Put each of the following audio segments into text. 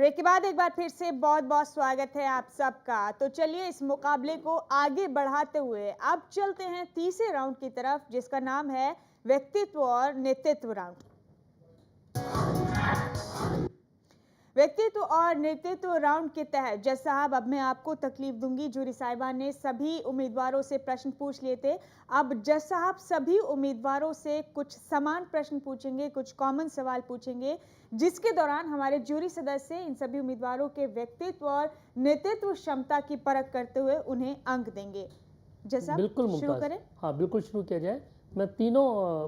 Break के बाद एक बार फिर से बहुत बहुत स्वागत है आप सबका। तो चलिए इस मुकाबले को आगे बढ़ाते हुए अब चलते हैं तीसरे राउंड की तरफ, जिसका नाम है व्यक्तित्व और नेतृत्व राउंड। व्यक्तित्व और नेतृत्व राउंड के तहत जज साहब, अब मैं आपको तकलीफ दूंगी। जूरी साहिबा ने सभी उम्मीदवारों से प्रश्न पूछ लिए थे। अब जज साहब सभी उम्मीदवारों से कुछ समान प्रश्न पूछेंगे, कुछ कॉमन सवाल पूछेंगे, जिसके दौरान हमारे जूरी सदस्य इन सभी उम्मीदवारों के व्यक्तित्व और नेतृत्व क्षमता की परख करते हुए उन्हें अंक देंगे। जज साहब बिल्कुल शुरू करें। हाँ बिल्कुल शुरू किया जाए। मैं तीनों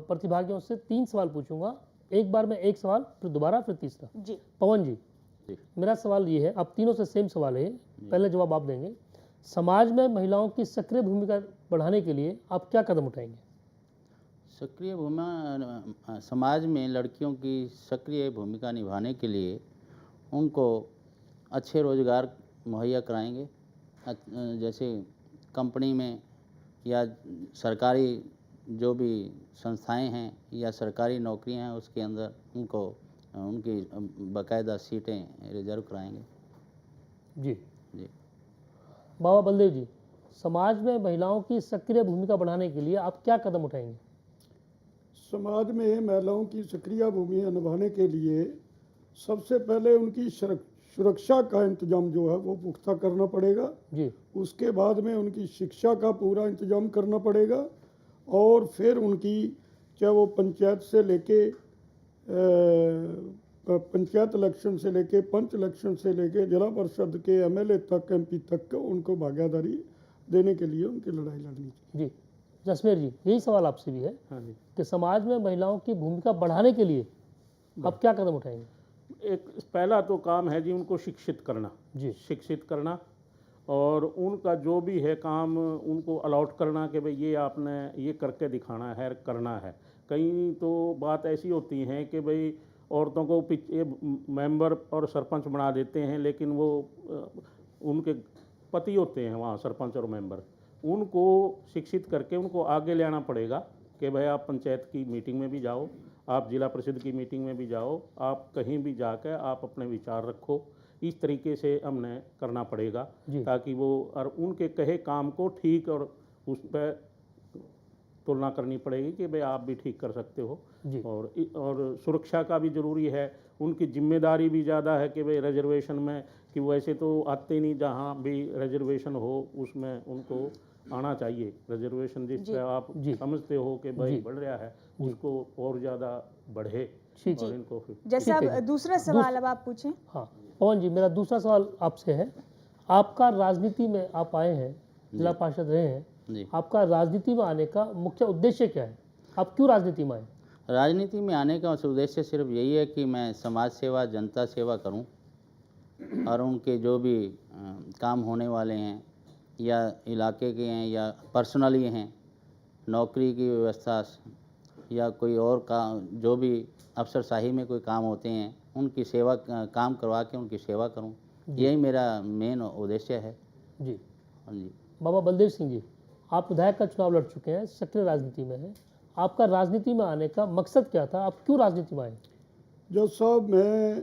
प्रतिभागियों से 3 सवाल पूछूंगा, एक बार में एक सवाल, फिर दोबारा, फिर तीसरा। जी पवन जी, मेरा सवाल ये है, अब तीनों से सेम सवाल है, पहले जवाब आप देंगे। समाज में महिलाओं की सक्रिय भूमिका बढ़ाने के लिए आप क्या कदम उठाएंगे? सक्रिय भूमिका समाज में लड़कियों की सक्रिय भूमिका निभाने के लिए उनको अच्छे रोजगार मुहैया कराएंगे। जैसे कंपनी में या सरकारी जो भी संस्थाएं हैं या सरकारी नौकरियां हैं, उसके अंदर उनको उनकी बाकायदा सीटें रिजर्व कराएंगे। जी जी। बाबा बलदेव जी, समाज में महिलाओं की सक्रिय भूमिका बढ़ाने के लिए आप क्या कदम उठाएंगे? समाज में महिलाओं की सक्रिय भूमिका निभाने के लिए सबसे पहले उनकी सुरक्षा का इंतजाम जो है वो पुख्ता करना पड़ेगा जी। उसके बाद में उनकी शिक्षा का पूरा इंतजाम करना पड़ेगा, और फिर उनकी चाहे वो पंचायत से लेके पंचायत इलेक्शन से लेके पंच इलेक्शन से लेके जिला परिषद के एमएलए तक, एमपी तक उनको भागीदारी देने के लिए उनकी लड़ाई लड़नी चाहिए। जी जसमेर जी, यही सवाल आपसे भी है। हाँ जी। कि समाज में महिलाओं की भूमिका बढ़ाने के लिए आप क्या कदम उठाएंगे? एक पहला तो काम है जी उनको शिक्षित करना। जी। शिक्षित करना, और उनका जो भी है काम उनको अलॉट करना कि भाई ये आपने ये करके दिखाना है, करना है। कई तो बात ऐसी होती है कि भाई औरतों को मेंबर और सरपंच बना देते हैं, लेकिन वो उनके पति होते हैं वहाँ सरपंच और मेंबर, उनको शिक्षित करके उनको आगे ले आना पड़ेगा कि भाई आप पंचायत की मीटिंग में भी जाओ, आप जिला परिषद की मीटिंग में भी जाओ, आप कहीं भी जाकर आप अपने विचार रखो। इस तरीके से हमने करना पड़ेगा ताकि वो और उनके कहे काम को ठीक और उस पर तुलना करनी पड़ेगी कि भाई आप भी ठीक कर सकते हो। और सुरक्षा का भी ज़रूरी है। उनकी जिम्मेदारी भी ज़्यादा है कि भाई रिजर्वेशन में, कि वैसे तो आते नहीं, जहाँ भी रिजर्वेशन हो उसमें उनको आना चाहिए। रिजर्वेशन जिस पर आप समझते हो कि भाई बढ़ रहा है, उसको और ज़्यादा बढ़े। और इनको जैसे अब दूसरा सवाल अब आप पूछें। हाँ पवन जी, मेरा दूसरा सवाल आपसे है। आपका राजनीति में आप आए हैं, जिला पार्षद रहे हैं, आपका राजनीति में आने का मुख्य उद्देश्य क्या है? आप क्यों राजनीति में आए? राजनीति में आने का उद्देश्य सिर्फ यही है कि मैं समाज सेवा, जनता सेवा करूं, और उनके जो भी काम होने वाले हैं या इलाके के हैं या पर्सनली हैं, नौकरी की व्यवस्था या कोई और काम, जो भी अफसरशाही में कोई काम होते हैं, उनकी सेवा काम करवा के उनकी सेवा करूं, यही मेरा मेन उद्देश्य है। जी। हाँ जी। बाबा बलदेव सिंह जी, आप विधायक का चुनाव लड़ चुके हैं, सक्रिय राजनीति में हैं, आपका राजनीति में आने का मकसद क्या था? आप क्यों राजनीति में आए? जज साहब, मैं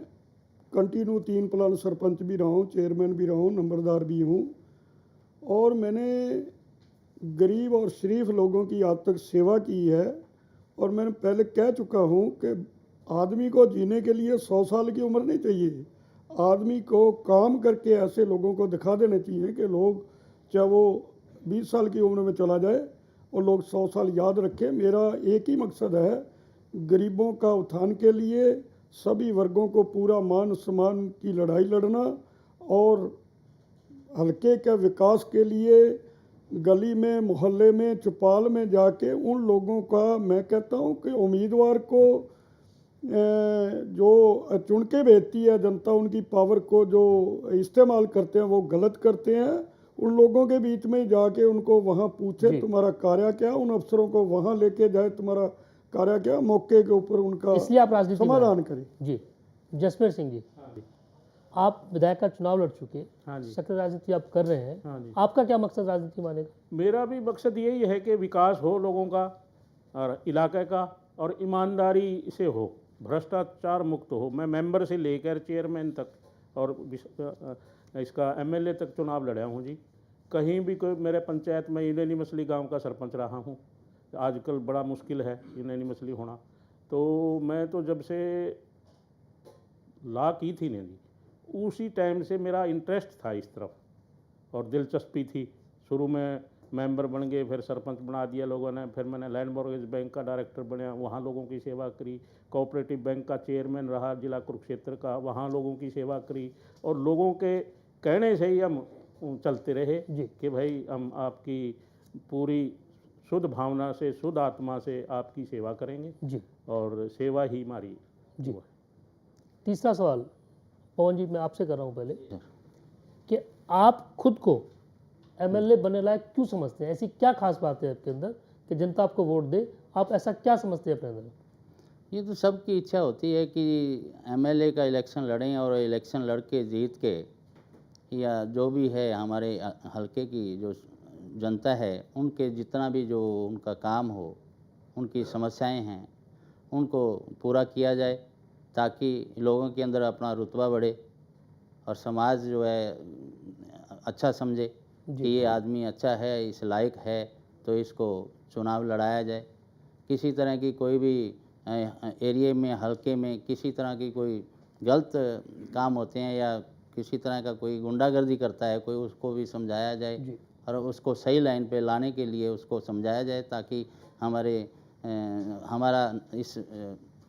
कंटिन्यू 3 प्लान सरपंच भी रहा हूँ, चेयरमैन भी रहा हूँ, नंबरदार भी हूँ, और मैंने गरीब और शरीफ लोगों की आज तक सेवा की है। और मैंने पहले कह चुका हूँ कि आदमी को जीने के लिए 100 साल की उम्र नहीं चाहिए। आदमी को काम करके ऐसे लोगों को दिखा देने चाहिए कि लोग, चाहे वो 20 साल की उम्र में चला जाए और लोग 100 साल याद रखें। मेरा एक ही मकसद है, गरीबों का उत्थान के लिए सभी वर्गों को पूरा मान सम्मान की लड़ाई लड़ना, और हल्के के विकास के लिए गली में, मोहल्ले में, चौपाल में जाके उन लोगों का, मैं कहता हूँ कि उम्मीदवार को जो चुन के भेजती है जनता, उनकी पावर को जो इस्तेमाल करते हैं वो गलत करते हैं। उन लोगों के बीच में जाके उनको वहाँ पूछे तुम्हारा कार्य क्या, उन अफसरों को वहाँ लेके जाए तुम्हारा कार्य क्या, मौके के ऊपर उनका इसलिए आप राजनीति समाधान करें। जी। जसमेर सिंह जी, आप विधायक का चुनाव लड़ चुके, सक्रिय राजनीति आप कर रहे हैं, आपका क्या मकसद राजनीति में आने का? मेरा भी मकसद यही है कि विकास हो लोगों का और इलाके का, और ईमानदारी से हो, भ्रष्टाचार मुक्त हो। मैं मेंबर से लेकर चेयरमैन तक और इसका एमएलए तक चुनाव लड़ा हूँ जी। कहीं भी कोई मेरे पंचायत में यूनानिमसली गांव का सरपंच रहा हूँ। आजकल बड़ा मुश्किल है यूनानिमसली होना। तो मैं तो जब से ला की थी ने जी, उसी टाइम से मेरा इंटरेस्ट था इस तरफ और दिलचस्पी थी। शुरू में मेंबर बन गए, फिर सरपंच बना दिया लोगों ने, फिर मैंने लैंड मॉर्गेज बैंक का डायरेक्टर बनया, वहाँ लोगों की सेवा करी। कोऑपरेटिव बैंक का चेयरमैन रहा जिला कुरुक्षेत्र का, वहाँ लोगों की सेवा करी। और लोगों के कहने से ही हम चलते रहे कि भाई हम आपकी पूरी शुद्ध भावना से, शुद्ध आत्मा से आपकी सेवा करेंगे जी, और सेवा ही हमारी जी। तीसरा सवाल पवन जी मैं आपसे कर रहा हूँ पहले कि आप खुद को एमएलए बनने लायक क्यों समझते हैं? ऐसी क्या खास बात है आपके अंदर कि जनता आपको वोट दे? आप ऐसा क्या समझते हैं अपने अंदर? ये तो सबकी इच्छा होती है कि एमएलए का इलेक्शन लड़ें और इलेक्शन लड़ के जीत के, या जो भी है हमारे हलके की जो जनता है उनके जितना भी जो उनका काम हो, उनकी समस्याएं हैं, उनको पूरा किया जाए ताकि लोगों के अंदर अपना रुतबा बढ़े और समाज जो है अच्छा समझे कि ये आदमी अच्छा है, इस लायक है, तो इसको चुनाव लड़ाया जाए। किसी तरह की कोई भी एरिया में, हलके में किसी तरह की कोई गलत काम होते हैं या किसी तरह का कोई गुंडागर्दी करता है कोई, उसको भी समझाया जाए और उसको सही लाइन पे लाने के लिए उसको समझाया जाए ताकि हमारा इस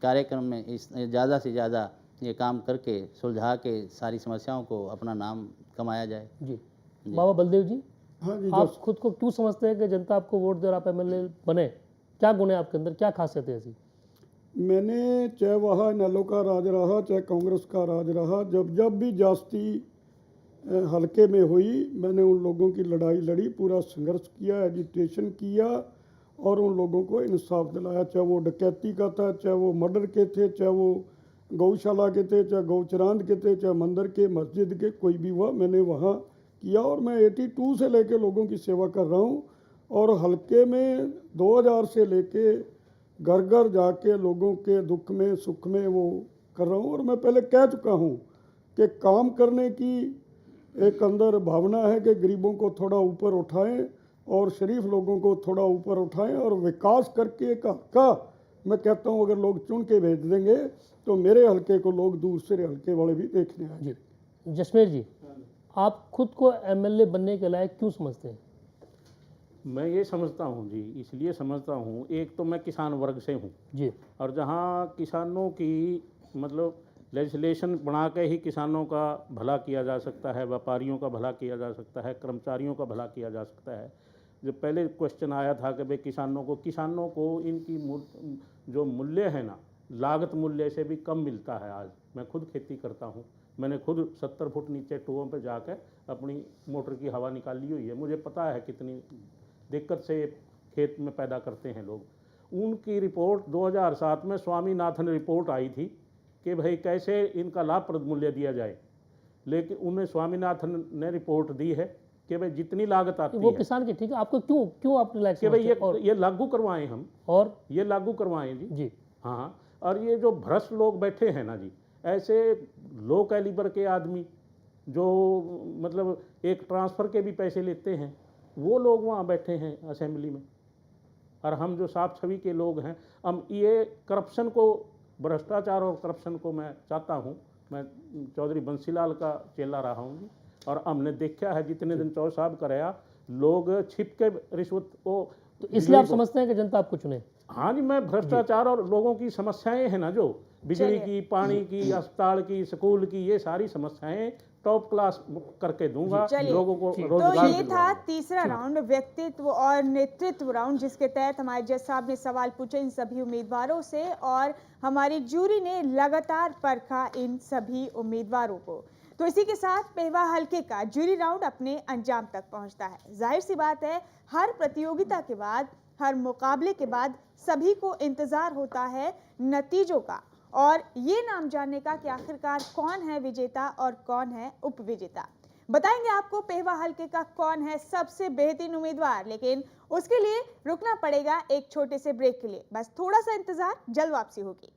कार्यक्रम में इस ज़्यादा से ज़्यादा ये काम करके सुलझा के सारी समस्याओं को अपना नाम कमाया जाए। जी। बाबा बलदेव जी, हाँ जी, आप खुद को क्यों समझते हैं कि जनता आपको वोट दे और आप एमएलए बने? क्या गुण है आपके अंदर, क्या खासियत है ऐसी? मैंने चाहे वहाँ इनेलो का राज रहा, चाहे कांग्रेस का राज रहा, जब जब भी जास्ती हलके में हुई, मैंने उन लोगों की लड़ाई लड़ी, पूरा संघर्ष किया, एजिटेशन किया और उन लोगों को इंसाफ दिलाया। चाहे वो डकैती का था, चाहे वो मर्डर के थे, चाहे वो गौशाला के थे, चाहे गौचरांद के थे, चाहे मंदिर के, मस्जिद के, कोई भी हुआ, मैंने वहाँ किया। और मैं 82 से लेके लोगों की सेवा कर रहा हूँ और हलके में 2000 से लेके घर घर जाके लोगों के दुख में सुख में वो कर रहा हूँ। और मैं पहले कह चुका हूँ कि काम करने की एक अंदर भावना है कि गरीबों को थोड़ा ऊपर उठाएं और शरीफ लोगों को थोड़ा ऊपर उठाएं और विकास करके एक हल्का, मैं कहता हूँ अगर लोग चुन के भेज देंगे तो मेरे हलके को लोग दूसरे हलके वाले भी देखने आएंगे। जसमेर जी, आप खुद को एमएलए बनने के लायक क्यों समझते हैं? मैं ये समझता हूँ जी, इसलिए समझता हूँ, एक तो मैं किसान वर्ग से हूँ जी, और जहाँ किसानों की मतलब लेजिस्लेशन बना के ही किसानों का भला किया जा सकता है, व्यापारियों का भला किया जा सकता है, कर्मचारियों का भला किया जा सकता है। जब पहले क्वेश्चन आया था कि भाई किसानों को इनकी जो मूल्य है ना, लागत मूल्य से भी कम मिलता है। आज मैं खुद खेती करता हूँ, मैंने खुद 70 फुट नीचे टुओं पे जाकर अपनी मोटर की हवा निकाली हुई है। मुझे पता है कितनी दिक्कत से खेत में पैदा करते हैं लोग। उनकी रिपोर्ट 2007 में स्वामीनाथन रिपोर्ट आई थी कि भाई कैसे इनका लाभप्रद मूल्य दिया जाए, लेकिन उन्हें स्वामीनाथन ने रिपोर्ट दी है कि भाई जितनी लागत आती वो है किसान की, ठीक है, आपको क्यों आपने लायक कि भाई समझते हैं? ये लागू करवाएं हम, और ये लागू करवाएं जी। जी, हाँ, और ये जो भ्रष्ट लोग बैठे हैं ना जी, ऐसे लो कैलिबर के आदमी जो मतलब एक ट्रांसफ़र के भी पैसे लेते हैं, वो लोग वहाँ बैठे हैं असेंबली में। और हम जो साफ छवि के लोग हैं, हम ये करप्शन को, भ्रष्टाचार और करप्शन को मैं चाहता हूँ। मैं चौधरी बंसीलाल का चेला रहा हूँ जी, और हमने देखा है जितने दिन चौधरी साहब का रहा, लोग छिप के रिश्वत को, तो इसलिए आप समझते हैं कि जनता आपको चुने? हाँ जी, मैं भ्रष्टाचार और लोगों की समस्याएं हैं ना, जो बिजली की, पानी की, अस्पताल की, स्कूल की, ये सारी समस्याएं टॉप क्लास करके दूंगा, लोगों को रोजगार तो ये था दिलवाऊंगा। तीसरा राउंड, व्यक्तित्व और नेतृत्व राउंड, जिसके तहत हमारे जज साहब ने सवाल पूछे इन सभी उम्मीदवारों से और हमारी जूरी ने लगातार परखा इन सभी उम्मीदवारों को। तो इसी के साथ पेहवा हलके का जूरी राउंड अपने अंजाम तक पहुंचता है। जाहिर सी बात है, हर प्रतियोगिता के बाद, हर मुकाबले के बाद सभी को इंतजार होता है नतीजों का और ये नाम जानने का कि आखिरकार कौन है विजेता और कौन है उपविजेता। बताएंगे आपको पेहवा हलके का कौन है सबसे बेहतरीन उम्मीदवार, लेकिन उसके लिए रुकना पड़ेगा एक छोटे से ब्रेक के लिए। बस थोड़ा सा इंतजार, जल्द वापसी होगी।